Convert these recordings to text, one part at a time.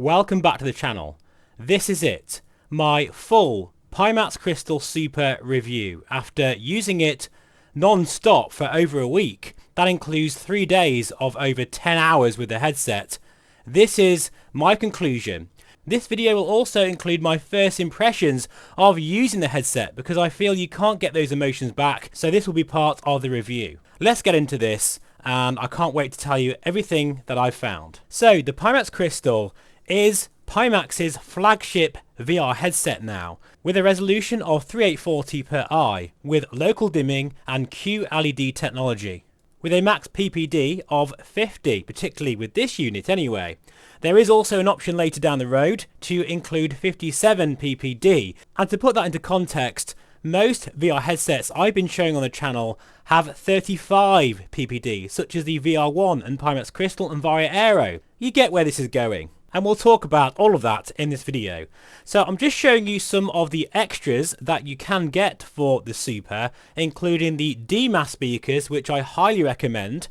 Welcome back to the channel. This is it, my full Pimax Crystal Super review after using it non-stop for over a week. That includes 3 days of over 10 hours with the headset. This is my conclusion. This video will also include my first impressions of using the headset because I feel you can't get those emotions back, so this will be part of the review. Let's get into this, and I can't wait to tell you everything that I've found. So the Pimax Crystal is Pimax's flagship VR headset now, with a resolution of 3840 per eye, with local dimming and QLED technology, with a max PPD of 50, particularly with this unit anyway. There is also an option later down the road to include 57 PPD, and to put that into context, most VR headsets I've been showing on the channel have 35 PPD, such as the VR1 and Pimax Crystal and Vario Aero. You get where this is going. And we'll talk about all of that in this video. So I'm just showing you some of the extras that you can get for the Super, including the DMAS speakers, which I highly recommend,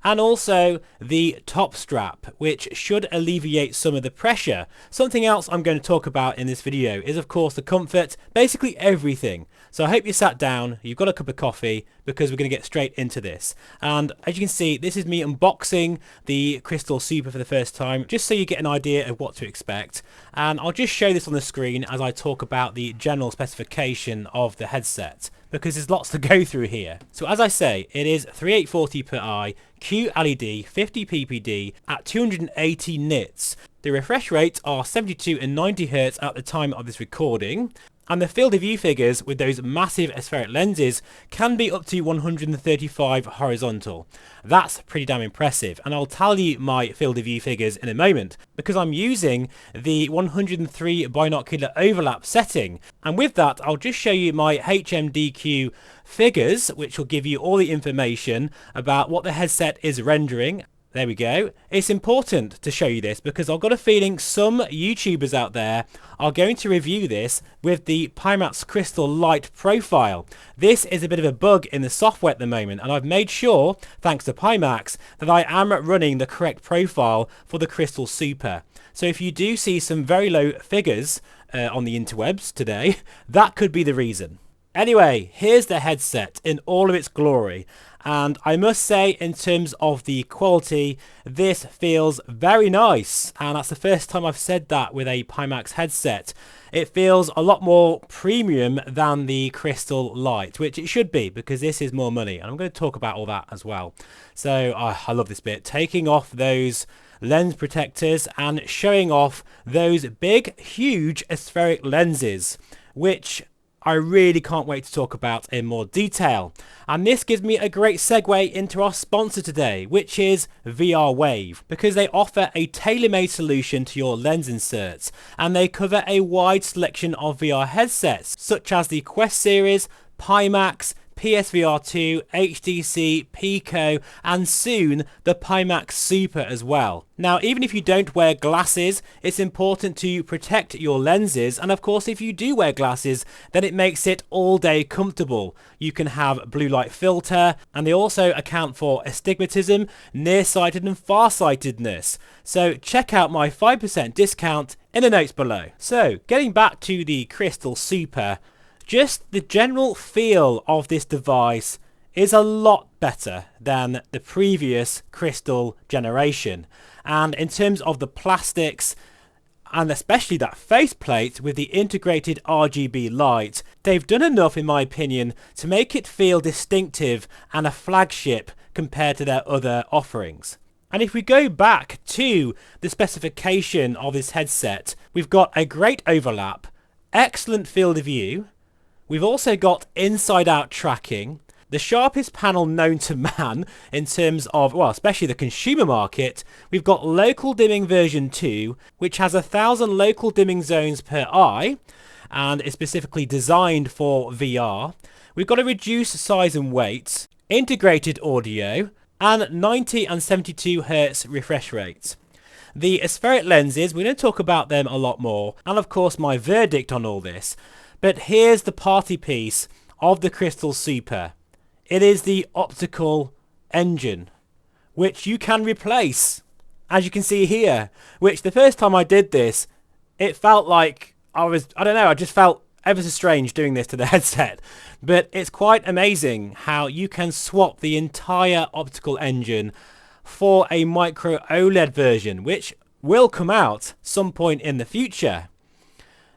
and also the top strap, which should alleviate some of the pressure. Something else I'm going to talk about in this video is, of course, the comfort, basically everything. So I hope you sat down, you've got a cup of coffee, because we're going to get straight into this. And as you can see, this is me unboxing the Crystal Super for the first time, just so you get an idea of what to expect. And I'll just show this on the screen as I talk about the general specification of the headset, because there's lots to go through here. So as I say, it is 3840 per eye, QLED, 50 PPD at 280 nits. The refresh rates are 72 and 90 Hz at the time of this recording. And the field of view figures with those massive aspheric lenses can be up to 135 horizontal. That's pretty damn impressive, and I'll tell you my field of view figures in a moment because I'm using the 103 binocular overlap setting, and with that I'll just show you my HMDQ figures, which will give you all the information about what the headset is rendering. There we go. It's important to show you this because I've got a feeling some YouTubers out there are going to review this with the Pimax Crystal Lite profile. This is a bit of a bug in the software at the moment, and I've made sure, thanks to Pimax, that I am running the correct profile for the Crystal Super. So if you do see some very low figures on the interwebs today, that could be the reason. Anyway, here's the headset in all of its glory, and I must say, in terms of the quality, this feels very nice, and that's the first time I've said that with a Pimax headset. It feels a lot more premium than the Crystal Lite, which it should be because this is more money, and I'm going to talk about all that as well. So I love this bit, taking off those lens protectors and showing off those big, huge aspheric lenses, which I really can't wait to talk about in more detail. And this gives me a great segue into our sponsor today, which is VR Wave, because they offer a tailor-made solution to your lens inserts, and they cover a wide selection of VR headsets, such as the Quest series, Pimax, PSVR2, HTC, Pico, and soon the Pimax Super as well. Now, even if you don't wear glasses, it's important to protect your lenses, and of course if you do wear glasses, then it makes it all day comfortable. You can have blue light filter, and they also account for astigmatism, nearsighted and farsightedness. So check out my 5% discount in the notes below. So getting back to the Crystal Super, just the general feel of this device is a lot better than the previous Crystal generation. And in terms of the plastics, and especially that faceplate with the integrated RGB light, they've done enough, in my opinion, to make it feel distinctive and a flagship compared to their other offerings. And if we go back to the specification of this headset, we've got a great overlap, excellent field of view. We've also got inside-out tracking, the sharpest panel known to man in terms of, well, especially the consumer market. We've got local dimming version 2, which has 1,000 local dimming zones per eye, and is specifically designed for VR. We've got a reduced size and weight, integrated audio, and 90 and 72 Hz refresh rates. The aspheric lenses, we're going to talk about them a lot more, and of course my verdict on all this. But here's the party piece of the Crystal Super. It is the optical engine, which you can replace as you can see here, which the first time I did this, it felt like I don't know, I just felt ever so strange doing this to the headset. But it's quite amazing how you can swap the entire optical engine for a micro OLED version, which will come out some point in the future.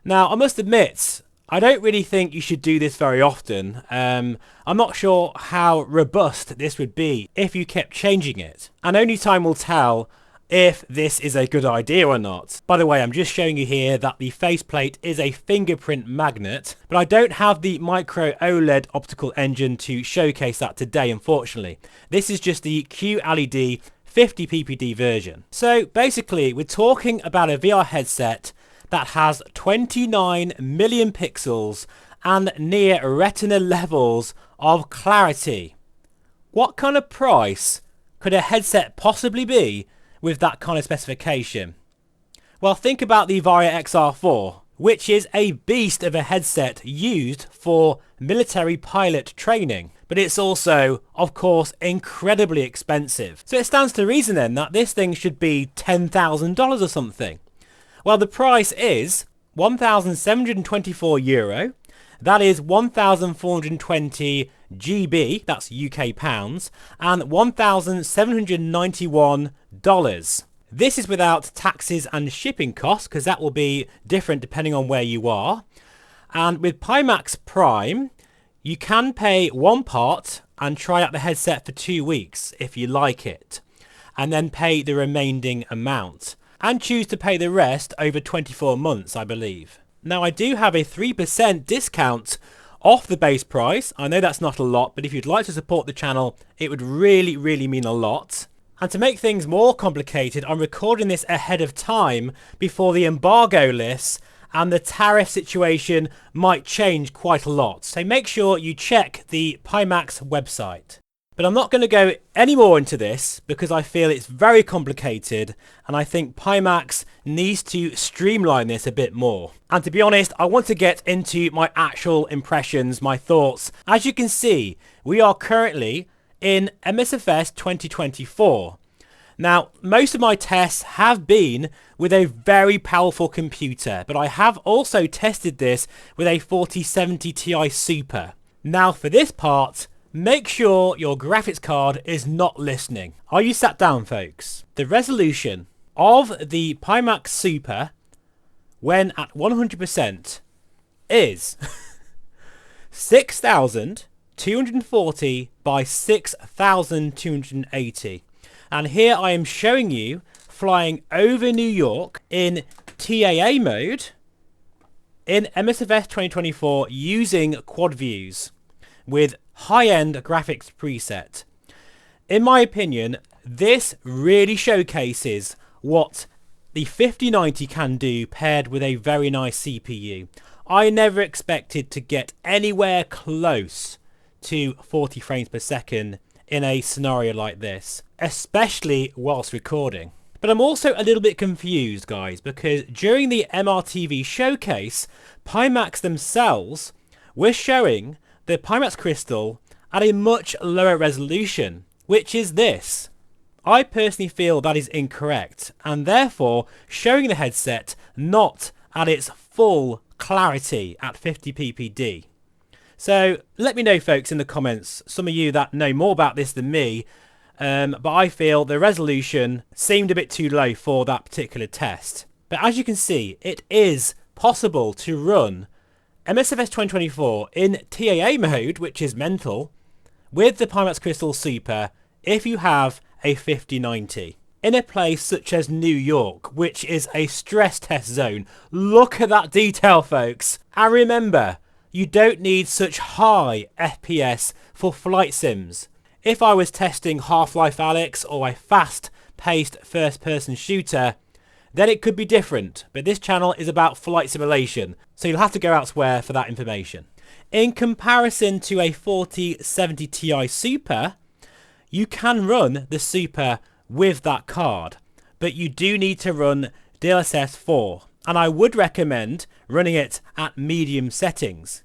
Now, I must admit, I don't really think you should do this very often. I'm not sure how robust this would be if you kept changing it. And only time will tell if this is a good idea or not. By the way, I'm just showing you here that the faceplate is a fingerprint magnet, but I don't have the micro OLED optical engine to showcase that today, unfortunately. This is just the QLED 50 ppd version. So basically, we're talking about a VR headset that has 29 million pixels and near retina levels of clarity. What kind of price could a headset possibly be with that kind of specification? Well, think about the Voucher XR4, which is a beast of a headset used for military pilot training. But it's also, of course, incredibly expensive. So it stands to reason then that this thing should be $10,000 or something. Well, the price is €1,724. That is 1,420 GB, that's UK pounds, and $1,791. This is without taxes and shipping costs, because that will be different depending on where you are. And with Pimax Prime, you can pay one part and try out the headset for 2 weeks if you like it, and then pay the remaining amount, and choose to pay the rest over 24 months, I believe. Now, I do have a 3% discount off the base price. I know that's not a lot, but if you'd like to support the channel, it would really, really mean a lot. And to make things more complicated, I'm recording this ahead of time before the embargo lists, and the tariff situation might change quite a lot. So make sure you check the Pimax website. But I'm not going to go any more into this because I feel it's very complicated, and I think Pimax needs to streamline this a bit more. And to be honest, I want to get into my actual impressions, my thoughts. As you can see, we are currently in MSFS 2024. Now, most of my tests have been with a very powerful computer, but I have also tested this with a 4070 Ti Super. Now, for this part, make sure your graphics card is not listening. Are you sat down, folks? The resolution of the Pimax Super when at 100% is 6,240 by 6,280. And here I am showing you flying over New York in TAA mode in MSFS 2024 using quad views with high-end graphics preset. In my opinion, this really showcases what the 5090 can do paired with a very nice CPU. I never expected to get anywhere close to 40 frames per second in a scenario like this, especially whilst recording. But I'm also a little bit confused, guys, because during the MRTV showcase, Pimax themselves were showing the Pimax Crystal at a much lower resolution, which is this. I personally feel that is incorrect, and therefore showing the headset not at its full clarity at 50 ppd. So let me know, folks, in the comments, some of you that know more about this than me, but I feel the resolution seemed a bit too low for that particular test. But as you can see, it is possible to run MSFS 2024 in TAA mode, which is mental, with the Pimax Crystal Super if you have a 5090. In a place such as New York, which is a stress test zone. Look at that detail, folks. And remember, you don't need such high FPS for flight sims. If I was testing Half-Life Alyx or a fast-paced first-person shooter, then it could be different, but this channel is about flight simulation, so you'll have to go elsewhere for that information. In comparison to a 4070 Ti Super, you can run the Super with that card, but you do need to run DLSS 4, and I would recommend running it at medium settings.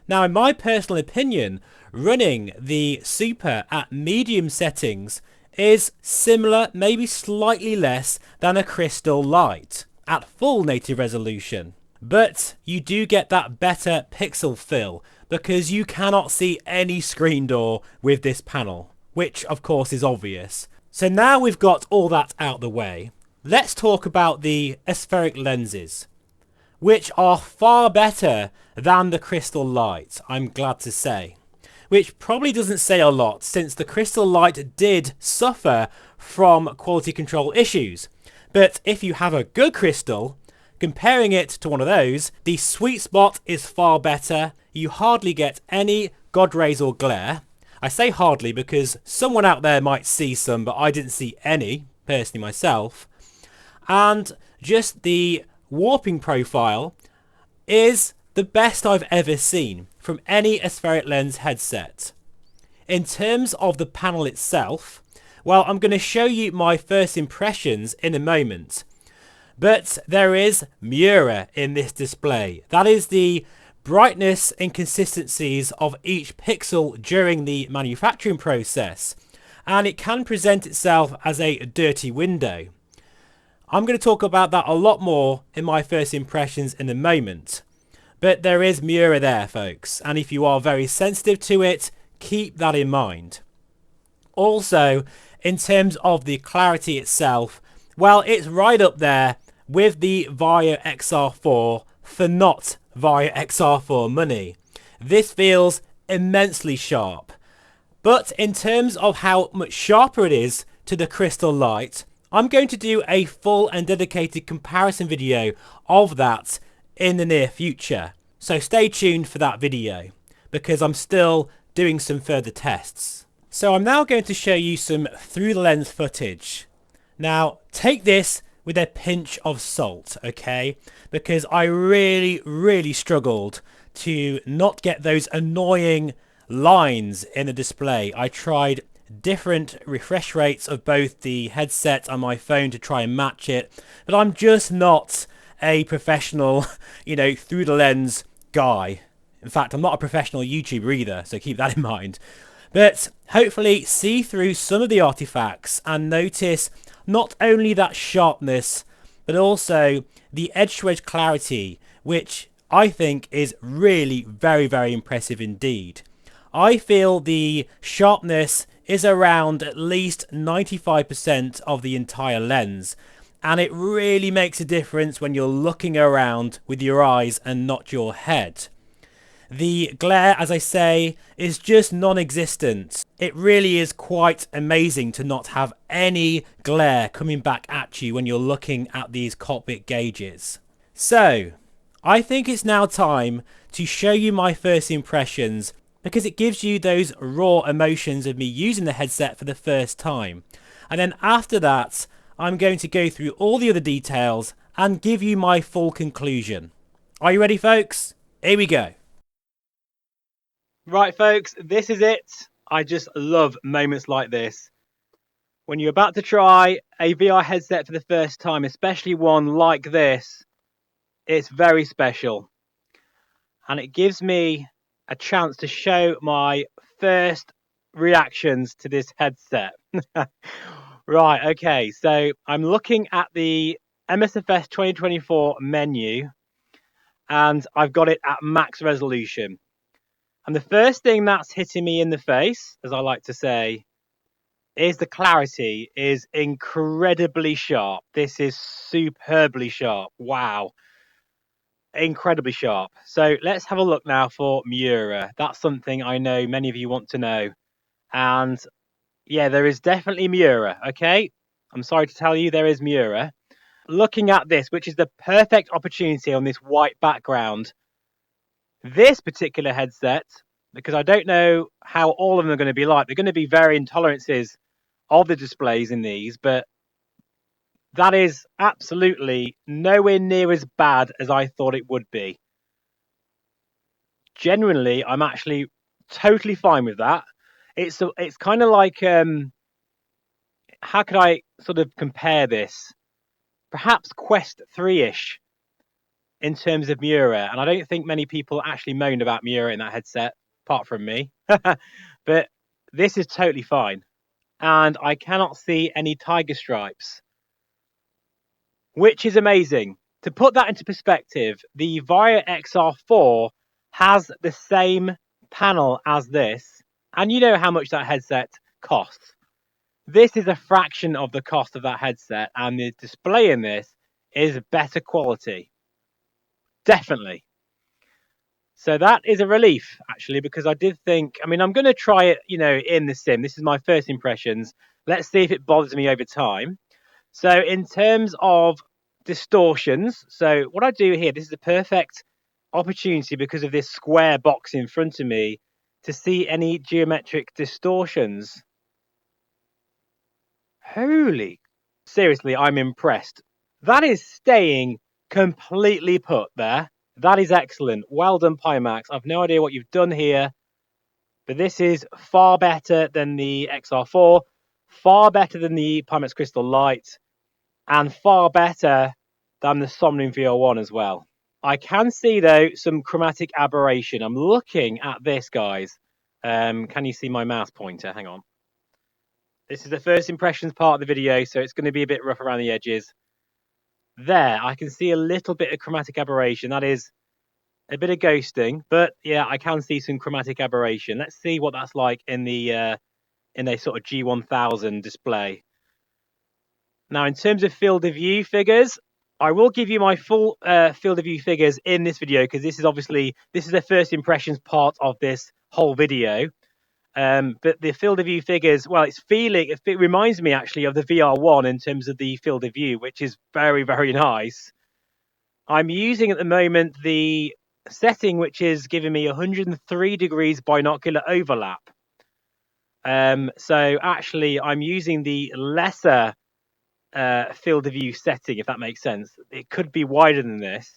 Now, in my personal opinion, running the Super at medium settings is similar, maybe slightly less than a Crystal Light at full native resolution. But you do get that better pixel fill because you cannot see any screen door with this panel, which of course is obvious. So now we've got all that out the way, let's talk about the aspheric lenses, which are far better than the Crystal Light, I'm glad to say. Which probably doesn't say a lot since the Crystal Light did suffer from quality control issues. But if you have a good crystal, comparing it to one of those, the sweet spot is far better. You hardly get any God rays or glare. I say hardly because someone out there might see some, but I didn't see any, personally myself. And just the warping profile is the best I've ever seen from any aspheric lens headset. In terms of the panel itself, well, I'm going to show you my first impressions in a moment. But there is Miura in this display. That is the brightness inconsistencies of each pixel during the manufacturing process. And it can present itself as a dirty window. I'm going to talk about that a lot more in my first impressions in a moment. But there is Miura there, folks. And if you are very sensitive to it, keep that in mind. Also, in terms of the clarity itself, well, it's right up there with the Vario XR4 for not Vario XR4 money. This feels immensely sharp. But in terms of how much sharper it is to the Crystal Light, I'm going to do a full and dedicated comparison video of that in the near future. So stay tuned for that video because I'm still doing some further tests. So I'm now going to show you some through the lens footage. Now take this with a pinch of salt, okay? Because I really struggled to not get those annoying lines in the display. I tried different refresh rates of both the headset and my phone to try and match it, but I'm just not a professional, through the lens guy. In fact, I'm not a professional YouTuber either, so keep that in mind. But hopefully see through some of the artifacts and notice not only that sharpness, but also the edge-to-edge clarity, which I think is really very impressive indeed. I feel the sharpness is around at least 95% of the entire lens, and it really makes a difference when you're looking around with your eyes and not your head. The glare, as I say, is just non-existent. It really is quite amazing to not have any glare coming back at you when you're looking at these cockpit gauges. So, I think it's now time to show you my first impressions because it gives you those raw emotions of me using the headset for the first time. And then after that, I'm going to go through all the other details and give you my full conclusion. Are you ready, folks? Here we go. Right, folks, this is it. I just love moments like this. When you're about to try a VR headset for the first time, especially one like this, it's very special. And it gives me a chance to show my first reactions to this headset. Right, okay, so I'm looking at the MSFS 2024 menu, and I've got it at max resolution. And the first thing that's hitting me in the face, as I like to say, is the clarity is incredibly sharp. This is superbly sharp. Wow. Incredibly sharp. So let's have a look now for Miura. That's something I know many of you want to know. And yeah, there is definitely Miura, okay? I'm sorry to tell you there is Miura. Looking at this, which is the perfect opportunity on this white background, this particular headset, because I don't know how all of them are going to be like. They're going to be varying tolerances of the displays in these, but that is absolutely nowhere near as bad as I thought it would be. Genuinely, I'm actually totally fine with that. It's kind of like, how could I sort of compare this? Perhaps Quest 3-ish in terms of Miura, and I don't think many people actually moaned about Miura in that headset, apart from me. But this is totally fine. and I cannot see any tiger stripes, which is amazing. To put that into perspective, the Voucher XR4 has the same panel as this, and you know how much that headset costs. This is a fraction of the cost of that headset, and the display in this is better quality. Definitely. So that is a relief, actually, because I did think, I mean, I'm going to try it, you know, in the sim. This is my first impressions. Let's see if it bothers me over time. So in terms of distortions, so what I do here, this is a perfect opportunity because of this square box in front of me to see any geometric distortions. Holy, seriously, I'm impressed. That is staying completely put there. That is excellent. Well done, Pimax. I've no idea what you've done here, but this is far better than the XR4, far better than the Pimax Crystal Light, and far better than the Somnium VR1 as well. I can see, though, some chromatic aberration. I'm looking at this, guys. Can you see my mouse pointer? Hang on. This is the first impressions part of the video, so it's going to be a bit rough around the edges. There, I can see a little bit of chromatic aberration. That is a bit of ghosting, but yeah, I can see some chromatic aberration. Let's see what that's like in the sort of G1000 display. Now, in terms of field of view figures, I will give you my full field of view figures in this video because this is the first impressions part of this whole video. But the field of view figures, well, it reminds me actually of the VR1 in terms of the field of view, which is very, very nice. I'm using at the moment the setting which is giving me 103 degrees binocular overlap. So actually I'm using the lesser field of view setting, if that makes sense. It could be wider than this,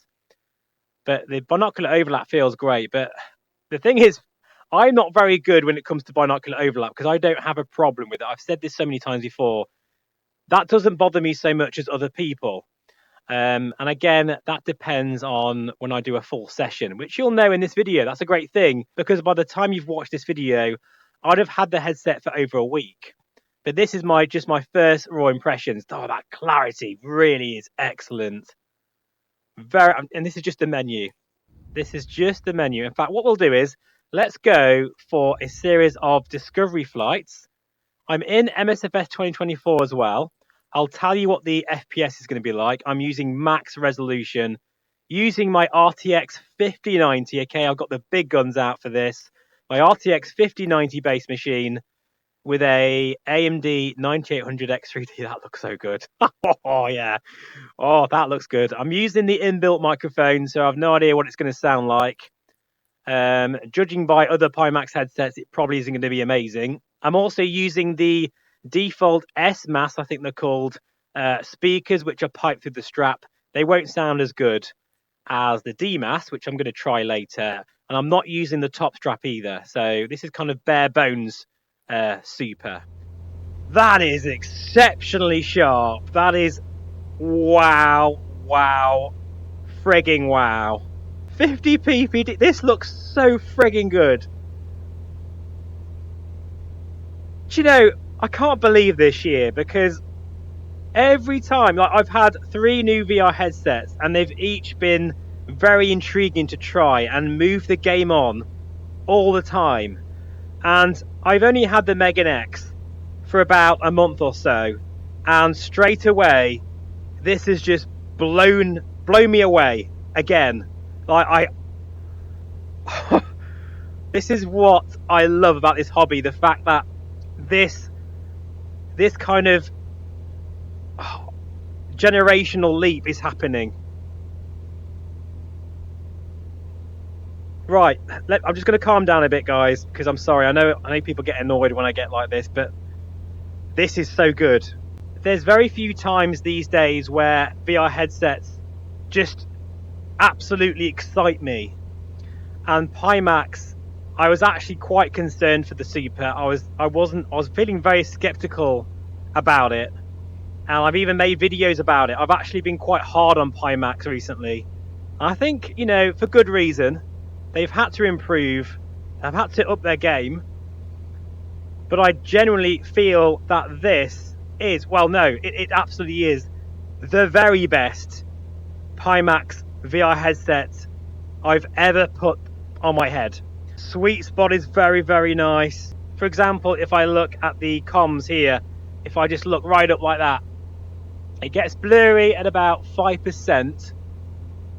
but the binocular overlap feels great. But the thing is, I'm not very good when it comes to binocular overlap because I don't have a problem with it. I've said this so many times before. That doesn't bother me so much as other people. And again, that depends on when I do a full session, which you'll know in this video. That's a great thing because by the time you've watched this video, I'd have had the headset for over a week. But this is just my first raw impressions. Oh, that clarity really is excellent. And this is just the menu. This is just the menu. In fact, what we'll do is let's go for a series of discovery flights. I'm in MSFS 2024 as well. I'll tell you what the FPS is going to be like. I'm using max resolution, using my RTX 5090. Okay, I've got the big guns out for this. My RTX 5090 base machine with a AMD 9800 X3D. That looks so good. Oh, yeah. Oh, that looks good. I'm using the inbuilt microphone, so I've no idea what it's going to sound like. Judging by other Pimax headsets, it probably isn't going to be amazing. I'm also using the default S-Mass, I think they're called, speakers, which are piped through the strap. They won't sound as good as the D-Mass, which I'm going to try later. And I'm not using the top strap either. So this is kind of bare bones Super. That is exceptionally sharp. That is wow, frigging wow. 50 ppd. This looks so frigging good. Do you know, I can't believe this year because every time, like I've had 3 new VR headsets and they've each been very intriguing to try and move the game on all the time. And I've only had the Megan X for about a month or so, and straight away this has just blown me away again. Like this is what I love about this hobby, the fact that this kind of generational leap is happening. Right, I'm just going to calm down a bit, guys, because I'm sorry. I know people get annoyed when I get like this, but this is so good. There's very few times these days where VR headsets just absolutely excite me. And Pimax, I was actually quite concerned for the Super. I was feeling very skeptical about it, and I've even made videos about it. I've actually been quite hard on Pimax recently. I think, you know, for good reason. They've had to improve. They've had to up their game. but I genuinely feel that this is, well, no, it absolutely is the very best Pimax VR headset I've ever put on my head. Sweet spot is very, very nice. For example, if I look at the comms here, if I just look right up like that, it gets blurry at about 5%.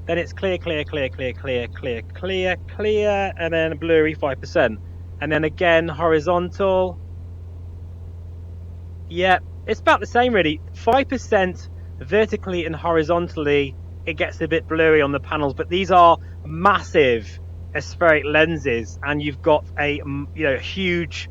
Then it's clear, clear, clear, clear, clear, clear, clear, clear, and then blurry 5%. And then again, horizontal. Yeah, it's about the same really. 5% vertically and horizontally, it gets a bit blurry on the panels, but these are massive aspheric lenses, and you've got a huge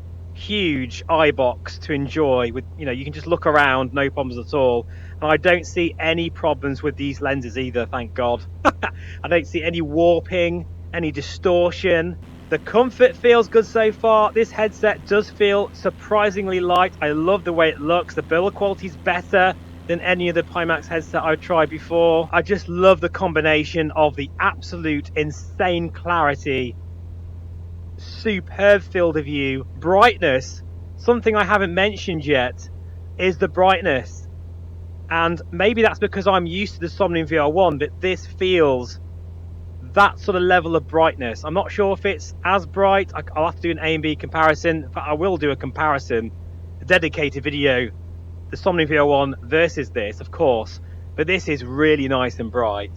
eye box to enjoy with, you can just look around, no problems at all. And I don't see any problems with these lenses either, thank God. I don't see any warping, any distortion. The comfort feels good so far. This headset does feel surprisingly light. I love the way it looks. The build quality is better than any of the Pimax headset I've tried before. I just love the combination of the absolute insane clarity, superb field of view, brightness. Something I haven't mentioned yet is the brightness. And maybe that's because I'm used to the Somnium VR1, but this feels that sort of level of brightness. I'm not sure if it's as bright. I'll have to do an A and B comparison. In fact, I will do a comparison, a dedicated video, the Somnium VR1 versus this, of course. But this is really nice and bright.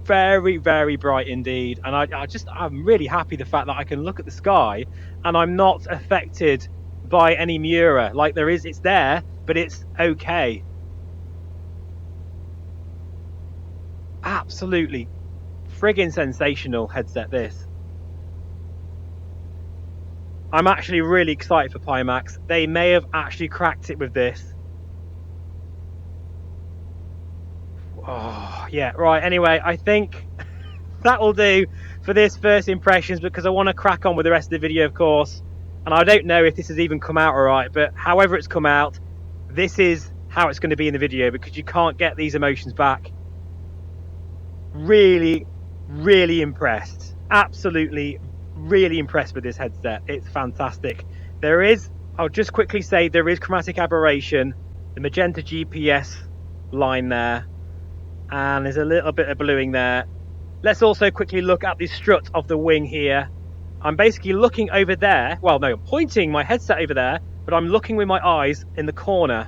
Very, very bright indeed. And I'm really happy the fact that I can look at the sky and I'm not affected by any Miura. Like it's there, but it's okay. Absolutely friggin' sensational headset, this. I'm actually really excited for Pimax. They may have actually cracked it with this. Oh, yeah, right. Anyway, I think that will do for this first impressions, because I want to crack on with the rest of the video, of course. And I don't know if this has even come out all right, but however it's come out, this is how it's going to be in the video, because you can't get these emotions back. Really, really impressed. Absolutely, really impressed with this headset. It's fantastic. I'll just quickly say, there is chromatic aberration. The magenta GPS line there. And there's a little bit of bluing there. Let's also quickly look at the strut of the wing here. I'm basically looking over there. Well, no, I'm pointing my headset over there, but I'm looking with my eyes in the corner.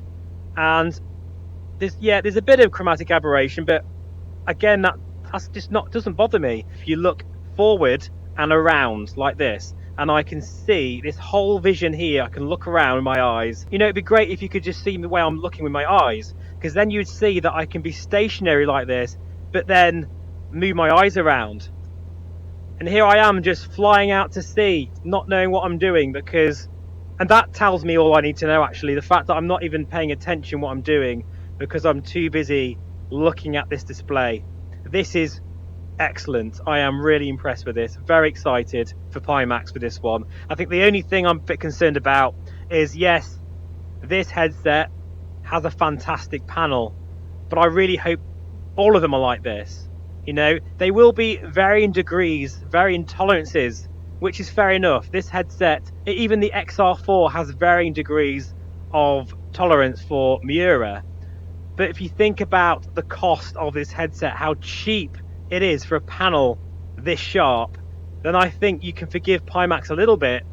And there's a bit of chromatic aberration, but again, that's just doesn't bother me. If you look forward and around like this, and I can see this whole vision here, I can look around with my eyes. It'd be great if you could just see the way I'm looking with my eyes, because then you'd see that I can be stationary like this, but then move my eyes around. And here I am just flying out to sea, not knowing what I'm doing, and that tells me all I need to know, actually. The fact that I'm not even paying attention what I'm doing because I'm too busy looking at this display. This is excellent. I am really impressed with this. Very excited for Pimax with this one. I think the only thing I'm a bit concerned about is, yes, this headset has a fantastic panel, but I really hope all of them are like this. They will be varying degrees, varying tolerances, which is fair enough. This headset, even the XR4, has varying degrees of tolerance for Miura. But if you think about the cost of this headset, how cheap it is for a panel this sharp, then I think you can forgive Pimax a little bit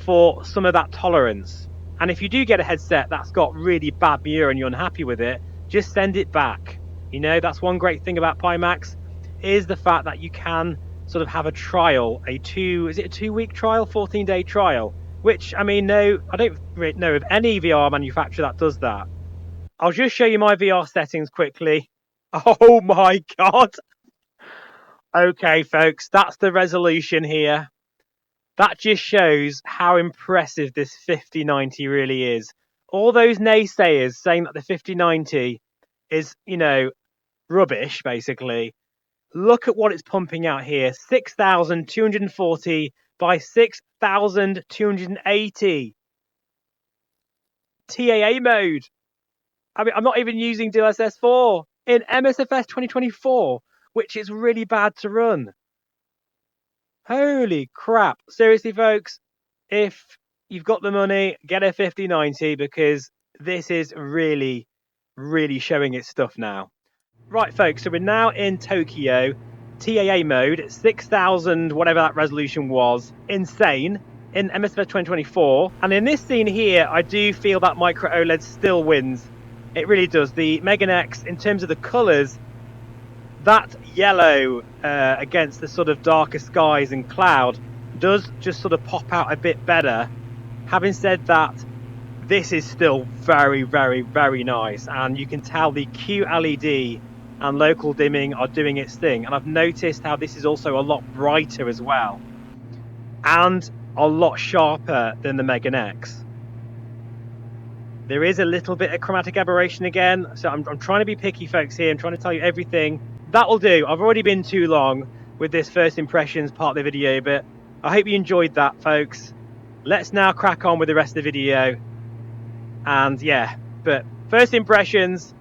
for some of that tolerance. And if you do get a headset that's got really bad Miura and you're unhappy with it, just send it back. That's one great thing about Pimax, is the fact that you can sort of have a trial, is it a 2-week trial, 14-day trial? Which, I don't really know of any VR manufacturer that does that. I'll just show you my VR settings quickly. Oh my God. Okay, folks, that's the resolution here. That just shows how impressive this 5090 really is. All those naysayers saying that the 5090 is, rubbish, basically. Look at what it's pumping out here. 6,240 by 6,280. TAA mode. I'm not even using DLSS 4 in MSFS 2024, which is really bad to run. Holy crap. Seriously, folks, if you've got the money, get a 5090 because this is really, really showing its stuff now. Right, folks, so we're now in Tokyo, TAA mode, 6000, whatever that resolution was, insane, in MSFS 2024. And in this scene here, I do feel that micro OLED still wins. It really does. The Megan X, in terms of the colours, that yellow against the sort of darker skies and cloud does just sort of pop out a bit better. Having said that, this is still very, very, very nice, and you can tell the QLED and local dimming are doing its thing. And I've noticed how this is also a lot brighter as well, and a lot sharper than the Megan X. There is a little bit of chromatic aberration again, so I'm trying to be picky, folks, here. I'm trying to tell you everything. That'll do. I've already been too long with this first impressions part of the video, but I hope you enjoyed that, folks. Let's now crack on with the rest of the video. And yeah, but first impressions,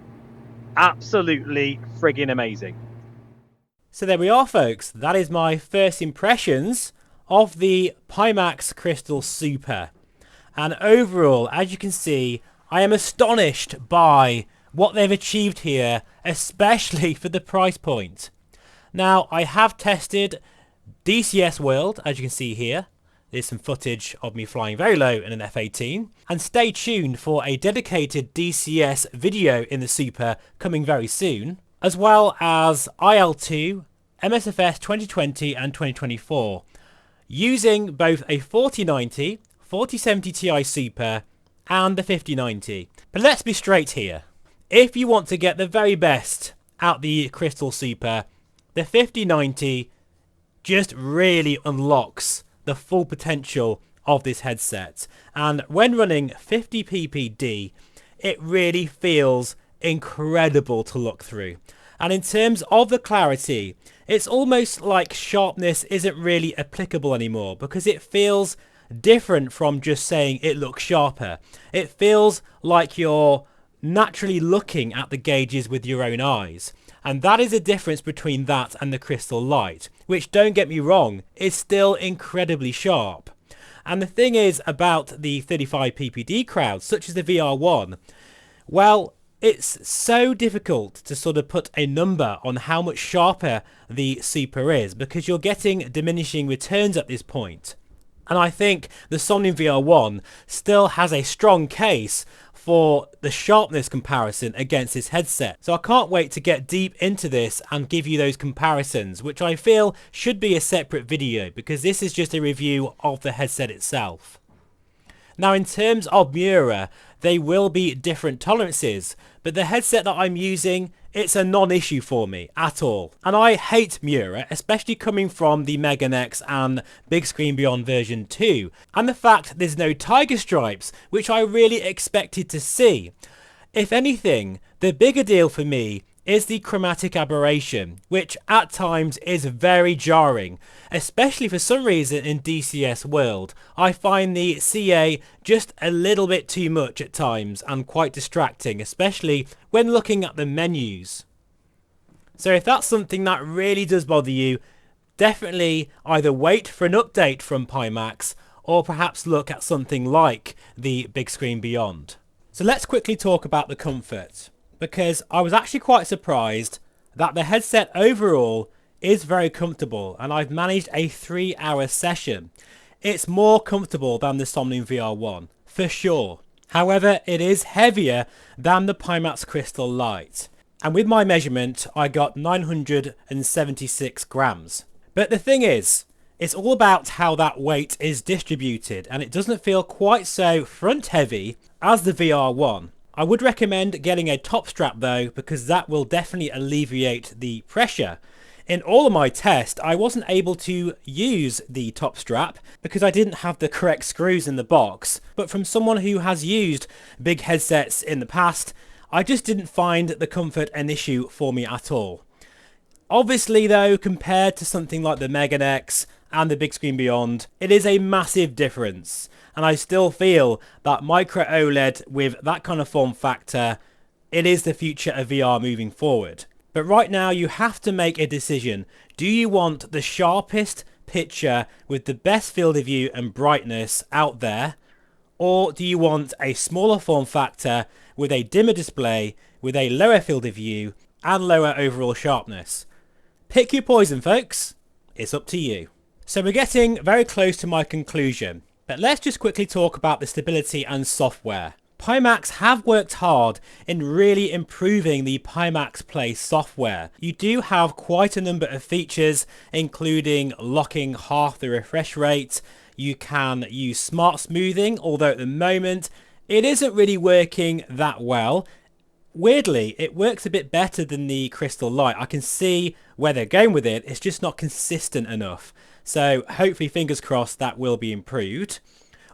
absolutely friggin' amazing. So there we are, folks. That is my first impressions of the Pimax Crystal Super. And overall, as you can see, I am astonished by what they've achieved here, especially for the price point. Now, I have tested DCS World, as you can see here. There's some footage of me flying very low in an F-18. And stay tuned for a dedicated DCS video in the Super coming very soon, as well as IL2, MSFS 2020 and 2024, using both a 4090, 4070 Ti Super and the 5090. But let's be straight here. If you want to get the very best out the Crystal Super, the 5090 just really unlocks the full potential of this headset. And when running 50 ppd, it really feels incredible to look through. And in terms of the clarity, it's almost like sharpness isn't really applicable anymore, because it feels different from just saying it looks sharper. It feels like you're naturally looking at the gauges with your own eyes. And that is a difference between that and the Crystal Light, which, don't get me wrong, is still incredibly sharp. And the thing is about the 35 ppd crowd, such as the VR1, well, it's so difficult to sort of put a number on how much sharper the Super is, because you're getting diminishing returns at this point. And I think the Somnium VR1 still has a strong case for the sharpness comparison against this headset. So I can't wait to get deep into this and give you those comparisons, which I feel should be a separate video, because this is just a review of the headset itself. Now, in terms of Miura, they will be different tolerances, but the headset that I'm using, it's a non-issue for me at all. And I hate Miura, especially coming from the Megan X and Big Screen Beyond version 2. And the fact there's no tiger stripes, which I really expected to see. If anything, the bigger deal for me is the chromatic aberration, which at times is very jarring, especially for some reason in DCS World. I find the CA just a little bit too much at times and quite distracting, especially when looking at the menus. So if that's something that really does bother you, definitely either wait for an update from Pimax or perhaps look at something like the Big Screen Beyond. So let's quickly talk about the comfort, because I was actually quite surprised that the headset overall is very comfortable, and I've managed a 3-hour session. It's more comfortable than the Somnium VR1, for sure. However, it is heavier than the Pimax Crystal Light, and with my measurement I got 976 grams. But the thing is, it's all about how that weight is distributed, and it doesn't feel quite so front heavy as the VR1. I would recommend getting a top strap though, because that will definitely alleviate the pressure. In all of my tests, I wasn't able to use the top strap because I didn't have the correct screws in the box, but from someone who has used big headsets in the past, I just didn't find the comfort an issue for me at all. Obviously though, compared to something like the Megan X and the Big Screen Beyond, it is a massive difference. And I still feel that micro OLED with that kind of form factor, it is the future of VR moving forward. But right now you have to make a decision. Do you want the sharpest picture with the best field of view and brightness out there? Or do you want a smaller form factor with a dimmer display, with a lower field of view and lower overall sharpness? Pick your poison, folks. It's up to you. So we're getting very close to my conclusion, but let's just quickly talk about the stability and software. Pimax have worked hard in really improving the Pimax Play software. You do have quite a number of features, including locking half the refresh rate. You can use smart smoothing, although at the moment it isn't really working that well. Weirdly, it works a bit better than the Crystal Light. I can see where they're going with it. It's just not consistent enough. So hopefully, fingers crossed, that will be improved.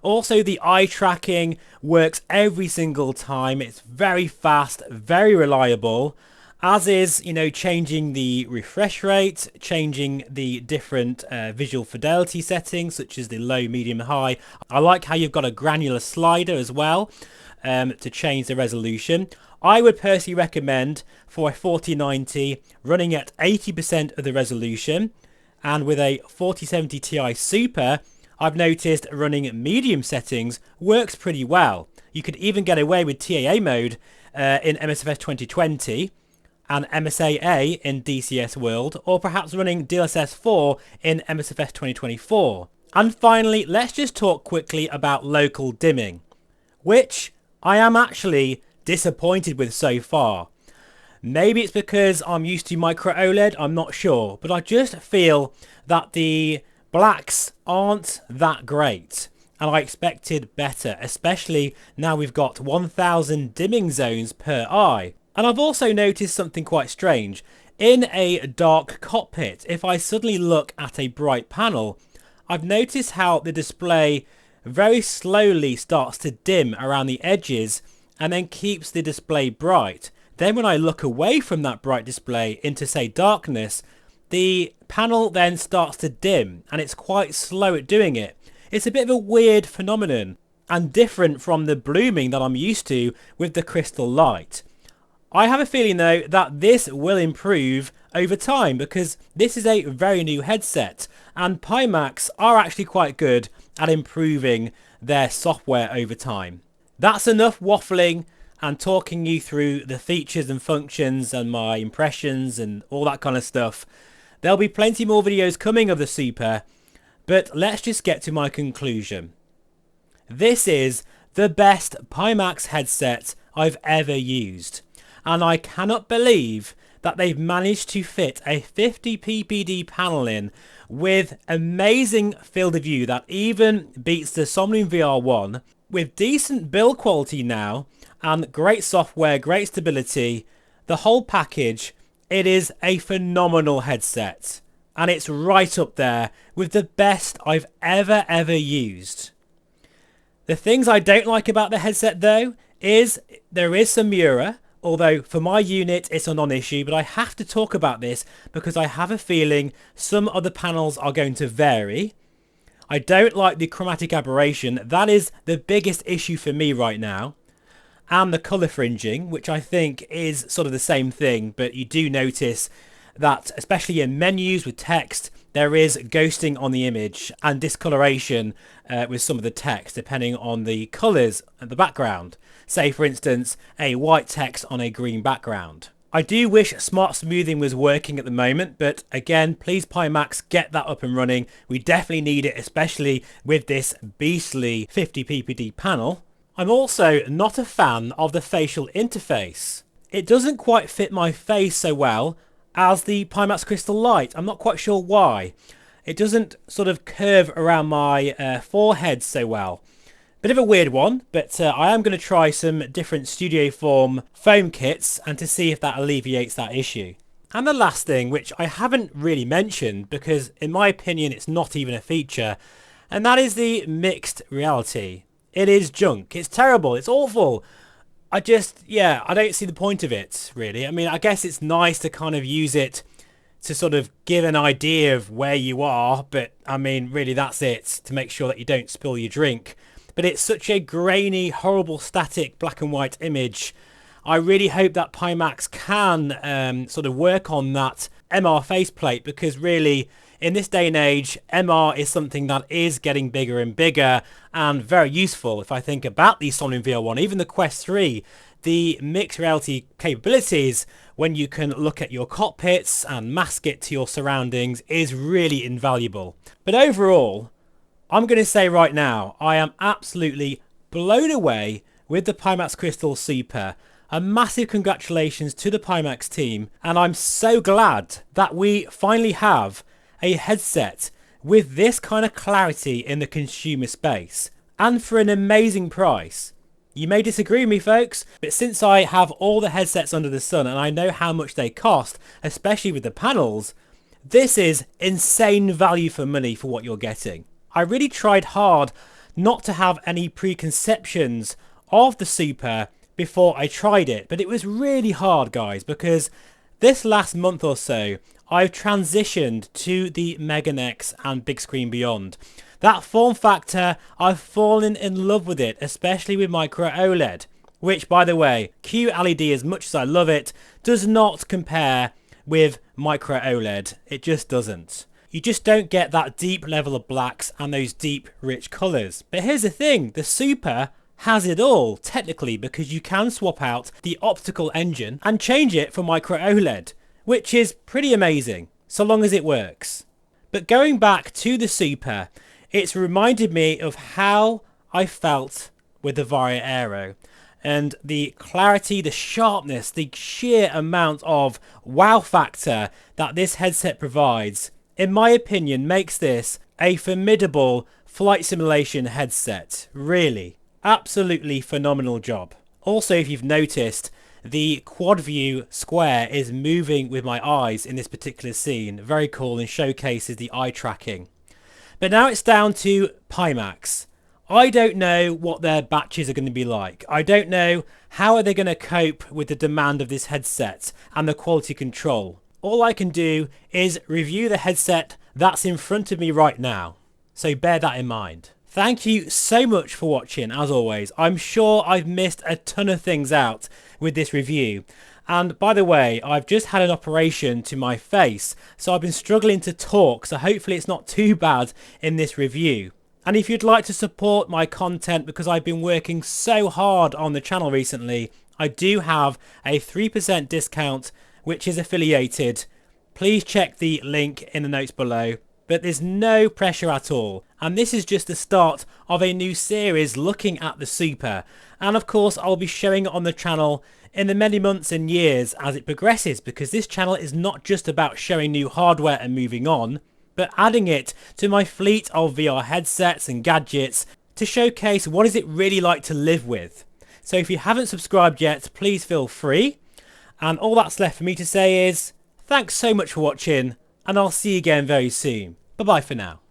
Also, the eye tracking works every single time. It's very fast, very reliable, as is, changing the refresh rate, changing the different visual fidelity settings, such as the low, medium, high. I like how you've got a granular slider as well to change the resolution. I would personally recommend for a 4090 running at 80% of the resolution, and with a 4070 Ti Super, I've noticed running medium settings works pretty well. You could even get away with TAA mode in MSFS 2020 and MSAA in DCS World, or perhaps running DLSS 4 in MSFS 2024. And finally, let's just talk quickly about local dimming, which I am actually disappointed with so far. Maybe it's because I'm used to micro OLED, I'm not sure, but I just feel that the blacks aren't that great, and I expected better, especially now we've got 1000 dimming zones per eye. And I've also noticed something quite strange. In a dark cockpit, if I suddenly look at a bright panel, I've noticed how the display very slowly starts to dim around the edges and then keeps the display bright. Then when I look away from that bright display into, say, darkness, the panel then starts to dim, and it's quite slow at doing it. It's a bit of a weird phenomenon and different from the blooming that I'm used to with the Crystal Light. I have a feeling though that this will improve over time because this is a very new headset, and Pimax are actually quite good at improving their software over time. That's enough waffling and talking you through the features and functions and my impressions and all that kind of stuff. There'll be plenty more videos coming of the Super, but let's just get to my conclusion. This is the best Pimax headset I've ever used, and I cannot believe that they've managed to fit a 50 ppd panel in with amazing field of view that even beats the Somnium VR1, with decent build quality now and great software, great stability, the whole package. It is a phenomenal headset, and it's right up there with the best I've ever used. The things I don't like about the headset though is there is some Mura, although for my unit it's a non-issue, but I have to talk about this because I have a feeling some of the panels are going to vary. I don't like the chromatic aberration. That is the biggest issue for me right now. And the colour fringing, which I think is sort of the same thing, but you do notice that, especially in menus with text, there is ghosting on the image and discoloration with some of the text, depending on the colours at the background. Say, for instance, a white text on a green background. I do wish smart smoothing was working at the moment, but again, please Pimax, get that up and running. We definitely need it, especially with this beastly 50 ppd panel. I'm also not a fan of the facial interface. It doesn't quite fit my face so well as the Pimax Crystal Light. I'm not quite sure why. It doesn't sort of curve around my forehead so well. Bit of a weird one, but I am going to try some different Studio Form foam kits and to see if that alleviates that issue. And the last thing, which I haven't really mentioned because in my opinion it's not even a feature, and that is the mixed reality. It is junk. It's terrible. It's awful. I don't see the point of it, really. I mean, I guess it's nice to kind of use it to sort of give an idea of where you are, but I mean, really that's it, to make sure that you don't spill your drink. But it's such a grainy, horrible, static black and white image. I really hope that Pimax can sort of work on that MR faceplate, because really in this day and age, MR is something that is getting bigger and bigger and very useful. If I think about the Sonic VR1, even the Quest 3, the mixed reality capabilities when you can look at your cockpits and mask it to your surroundings is really invaluable. But overall, I'm going to say right now, I am absolutely blown away with the Pimax Crystal Super. A massive congratulations to the Pimax team, and I'm so glad that we finally have a headset with this kind of clarity in the consumer space, and for an amazing price. You may disagree with me, folks, but since I have all the headsets under the sun and I know how much they cost, especially with the panels, this is insane value for money for what you're getting. I really tried hard not to have any preconceptions of the Super before I tried it, but it was really hard, guys, because this last month or so I've transitioned to the Megan X and Big Screen Beyond. That form factor, I've fallen in love with it, especially with micro OLED, which, by the way, QLED, as much as I love it, does not compare with micro OLED. It just doesn't. You just don't get that deep level of blacks and those deep rich colours. But here's the thing, the Super has it all, technically, because you can swap out the optical engine and change it for micro OLED, which is pretty amazing, so long as it works. But going back to the Super, it's reminded me of how I felt with the Vario Aero, and the clarity, the sharpness, the sheer amount of wow factor that this headset provides, in my opinion, makes this a formidable flight simulation headset, really. Absolutely phenomenal job. Also, if you've noticed, the quad view square is moving with my eyes in this particular scene. Very cool, and showcases the eye tracking. But now it's down to Pimax. I don't know what their batches are going to be like. I don't know how are they going to cope with the demand of this headset and the quality control. All I can do is review the headset that's in front of me right now. So bear that in mind. Thank you so much for watching, as always. I'm sure I've missed a ton of things out with this review. And by the way, I've just had an operation to my face, so I've been struggling to talk, so hopefully it's not too bad in this review. And if you'd like to support my content, because I've been working so hard on the channel recently, I do have a 3% discount, which is affiliated. Please check the link in the notes below. But there's no pressure at all, and this is just the start of a new series looking at the Super, and of course I'll be showing it on the channel in the many months and years as it progresses, because this channel is not just about showing new hardware and moving on, but adding it to my fleet of VR headsets and gadgets to showcase what is it really like to live with. So if you haven't subscribed yet, please feel free, and all that's left for me to say is thanks so much for watching, and I'll see you again very soon. Bye bye for now.